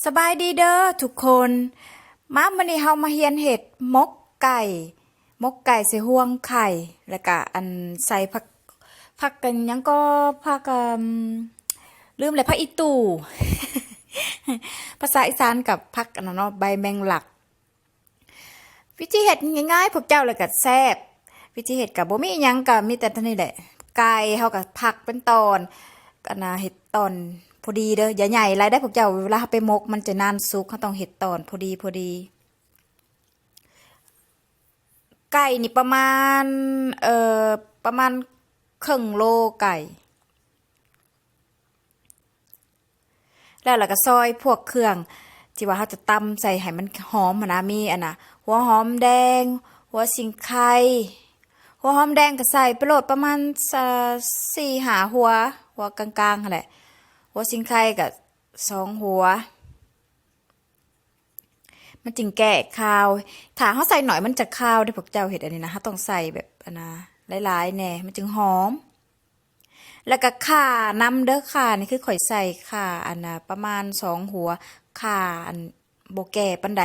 สบายดีเด้อทุกคนมามื้อนี้เฮามาเฮียนเฮ็ดมกไก่ใส่ห่วงไข่แล้วก็อันใส่ผักกันหยังก็ผักลืมเลยผักอีตู่ภาษาอีสานกับผักอันนั้นเนาะใบแมงลักวิธีเฮ็ดง่ายๆพวกเจ้าเลยก็แซ่บวิธีเฮ็ดก็บ่มีอิหยังก็มีแต่เท่านี้แหละไก่เฮาก็ผักเป็นตอนก็น่าเฮ็ดตอนพอดีเด้ออย่าใหญ่หลายได้พวกเจ้าเวลาไปมกมันจะนานสุกเขาต้องเฮ็ดตอนพอดีไก่นี่ประมาณครึ่งโลไก่แล้วก็ซอยพวกเครื่องที่ว่าเขาจะตำใส่ให้มันหอมนะมีอันน่ะหัวหอมแดงหัวสิงไคหัวหอมแดงก็ใส่ไปโหลดประมาณ4-5หัวกลางๆแหละหัวสิงไคก็2 หัวมันจึงแก่คาวถ้าเขาใส่หน่อยมันจะคาวได้พวกเจ้าเห็ดอันนี้นะเขาต้องใส่แบบอันนะหลายๆแน่มันจึงหอมแล้วก็ข่านำเด้อข่านี่คือข่อยใส่ข่าอันน่ะประมาณ2 หัวข่าอันโบแก่ปันใด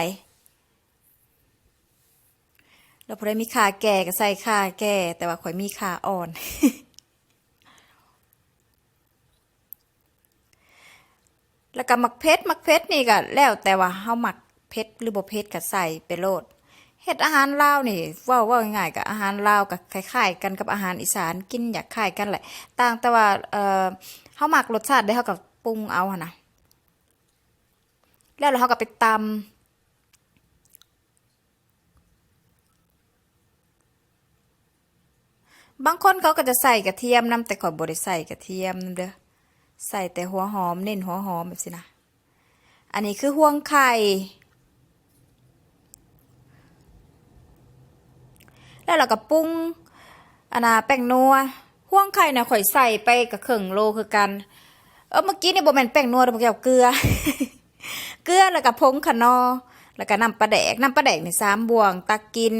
แล้วพอได้มีข่าแก่ก็ใส่ข่าแก่แต่ว่าข่อยมีข่าอ่อนแล้วก็มักเพชรนี่ก็แล้วแต่ว่าเฮามักเผ็ดหรือบ่เผ็ดก็ใส่ไปโลดเฮ็ดอาหารลาวนี่เว้าง่ายๆกับอาหารลาวก็คล้ายๆกันกับอาหารอีสานกินอยากคล้ายกันแหละต่างแต่ว่าเฮามักรสชาติได้เฮาก็ปรุงเอาหั่นน่ะแล้วเฮาก็ไปตำบางคนเขาก็จะใส่กระเทียมนำแต่ข่อยบ่ได้ใส่กระเทียมนำเด้อใส่แต่หัวหอมเน้นหัวหอมแบบสินะอันนี้คือห่วงไข่แล้วเราก็ปรุงอันน่ะแป้งนัวห่วงไข่น่ะข่อยใส่ไปกับครึ่งโลคือกันเมื่อกี้นี่บ่แม่นแป้งนัวเด้อพวกเจ้าเกลือเกลือแล้วก็ผงขนอแล้วก็น้ำปลาแดกนี่3 บวงตักกิน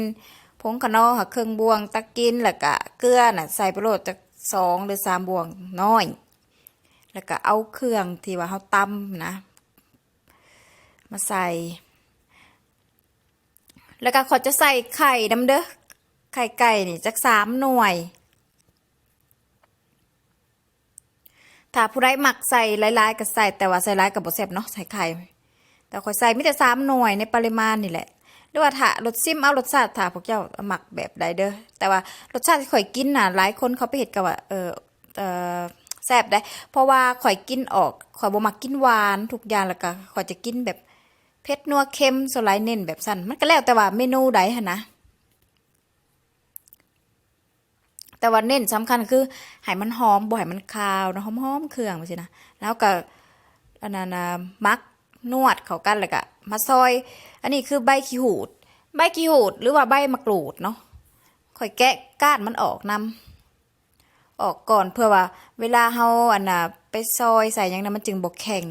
ผงขนอค่ะครึ่งบวงตักกินแล้วก็เกลือน่ะใส่ไปโลดจัก2 หรือ 3 บวงน้อยแล้วก็เอาเครื่องที่ว่าเฮาตำนะมาใส่แล้วก็ขอจะใส่ไข่นำเด้อไข่ไก่นี่จัก3 หน่วยถ้าผู้ใดมักใส่หลายๆก็ใส่แต่ว่าใส่หลายก็บ่แซ่บเนาะใส่ไข่แต่ข่อยใส่มีแต่3 หน่วยในปริมาณนี่แหละหรือว่าถ้ารสซิมเอารสชาติถ้าพวกเจ้ามักแบบใดเด้อแต่ว่ารสชาติที่ข่อยกินน่ะหลายคนเขาไปเฮ็ดก็ว่าเออแซ่บได้เพราะว่าข่อยกินออกข่อยบ่มักกินหวานทุกอย่างแล้วก็ข่อยจะกินแบบเผ็ดนัวเค็มส่วนหลายเน้นแบบสั่นมันก็แล้วแต่ว่าเมนูใดหั่นนะแต่ว่าเน้นสำคัญคือให้มันหอมบ่ให้มันคาวนะหอมๆเครื่องว่าซี่นะแล้วก็อันนั้นน่ะมักนวดเข้ากันแล้วก็มาซอยอันนี้คือใบขี้หูดหรือว่าใบมะกรูดเนาะค่อยแกะก้านมันออกนำออกก่อนเพื่อว่าเวลาเฮาอันน่ะไปซอยใส่หยังนั้นมันจึงบ่แข็ง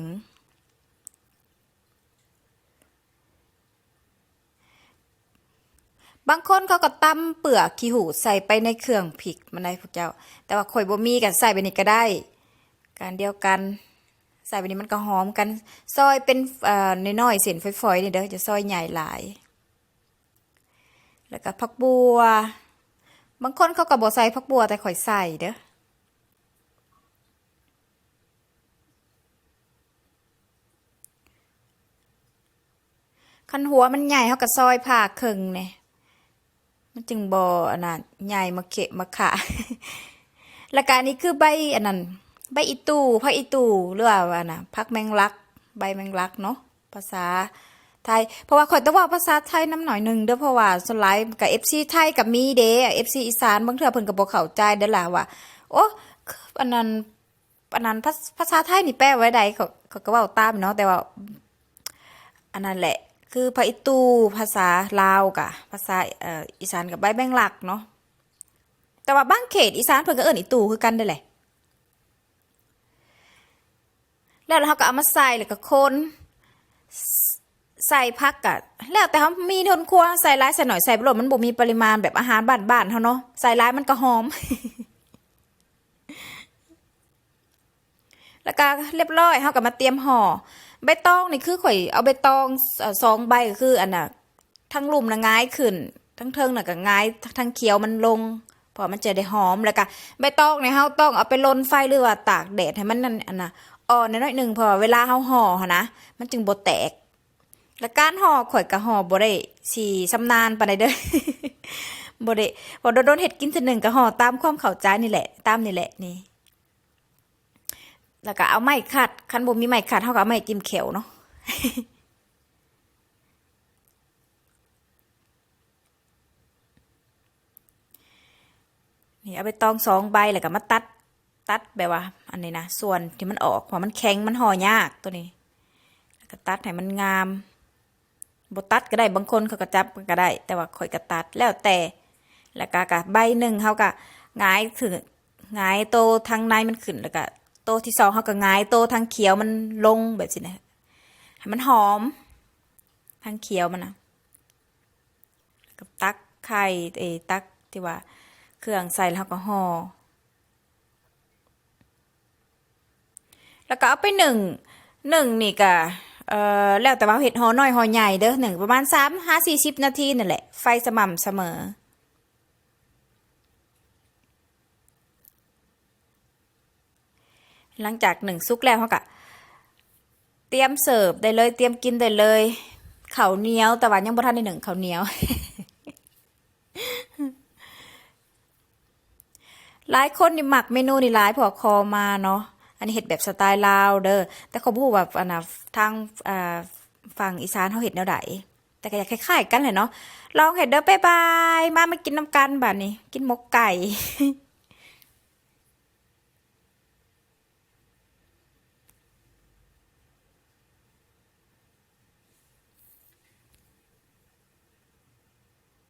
บางคนเขาก็ตำเปลือกขี้หูดใส่ไปในเครื่องพริกมันได้พวกเจ้าแต่ว่าข่อยบ่มีก็ใส่ไปนี่ก็ได้การเดียวกันใส่ไปนี่มันก็หอมกันซอยเป็นน้อยๆเส้นฝอยๆนี่เด้อจะซอยใหญ่หลายแล้วก็ผักบัวบางคนเขาก็บ่ใส่ผักบัวแต่ข่อยใส่เด้อคันหัวมันใหญ่เขาก็ซอยผ่าครึ่งเนี่ยมันจึงบ่อันนั้นใหญ่มาเขะมาขะแล้วก็อันนี้คือใบอันนั้นใบอีตู่ผักอีตู่หรือว่าน่ะผักแมงลักใบแมงลักเนาะภาษาไทยเพราะว่าข่อยต้องเว้าภาษาไทยน้ำหน่อยหนึงเด้อเพราะว่าส่วนหลายกับ FC ไทยก็มีเด้ FC อีสานบางเทื่อเพิ่นก็บ่เข้าใจเด้อล่ะว่าโอ้อันนั้นภาษาไทยนี่แปลไว้ใดเขาก็เว้าตามเนาะแต่ว่าอันนั้นแหละคือผักอีตู่ภาษาลาวกะภาษาอีสานกับใบแมงลักเนาะแต่ว่าบางเขตอีสานเพิ่นก็เอิ้นอีตู่คือกันเด้อแหละแล้วเราก็เอามาใส่แล้วก็คนใส่ผักกะแล้วแต่เขามีทนครัวใส่หลายใส่หน่อยใส่บ่ลดมันบ่มีปริมาณแบบอาหารบ้านๆเฮาเนาะใส่หลายมันก็หอม แล้วก็เรียบร้อยเฮาก็มาเตรียมห่อ ใบตองนี่คือข่อยเอาใบตอง2 ใบก็คืออันน่ะทั้งลุ่มน่ะง่ายขึ้นทั้งเทิงน่ะก็ง่ายทั้งเขียวมันลงเพราะมันจะได้หอมแล้วก็ใบตองเนี่ยเฮาต้องเอาไปลนไฟหรือว่าตากแดดให้มันนั่นอันน่ะอ่อนน้อยๆนึงเพราะว่าเวลาเฮาห่อหั่นนะมันจึงบ่แตกแล้วการห่อข่อยก็ห่อบ่ได้สิชำนาญปานใดเด้อ บ่ได้พอโดนๆเฮ็ดกินเทื่อหนึงก็ห่อตามความเข้าใจนี่แหละตามนี่แหละนี่แล้วก็เอาไม้ขัดคันบ่มีไม้ขัดเฮาก็เอาไม้จิ้มแขวเนาะ นี่เอาไปตอง2 ใบแล้วก็มาตัดแบบว่าอันนี้นะส่วนที่มันออกเพราะมันแข็งมันห่อยากตัวนี้แล้วก็ตัดให้มันงามบ่ตัดก็ได้บางคนเขาก็จับก็ได้แต่ว่าข่อยก็ตัดแล้วแต่แล้วก็ใบหนึ่งเขาก็หงายถึงหงายโตทางในมันขึ้นแล้วก็โตที่2เขาก็หงายโตทางเขียวมันลงแบบนี้นะให้มันหอมทางเขียวมันนะแล้วก็ตักไข่ตักที่ว่าเครื่องใส่แล้วก็ห่อแล้วก็เอาไปหนึ่งนี่ก็แล้วแต่ว่าเห็ดห่อน้อยห่อใหญ่เด้อหนึ่งประมาณ30-40 นาทีนั่นแหละไฟสม่ำเสมอหลังจากหนึ่งสุกแล้วเขาก็เตรียมเสิร์ฟได้เลยเตรียมกินได้เลยข้าวเหนียวแต่ว่ายังบ่ทันได้หนึ่งข้าวเหนียว หลายคนนี่มักเมนูนี่หลายพอคอมาเนาะอันนี้เฮ็ดแบบสไตล์ลาวเด้อแต่เขาบ่ฮู้ว่าอันน่ะทางฝั่งอีสานเขาเฮ็ดแนวใดแต่ก็อยากคล้ายๆกันแหละเนาะลองเฮ็ดเด้อบ๊ายบายมากินน้ำกันบัดนี้กินหมกไก่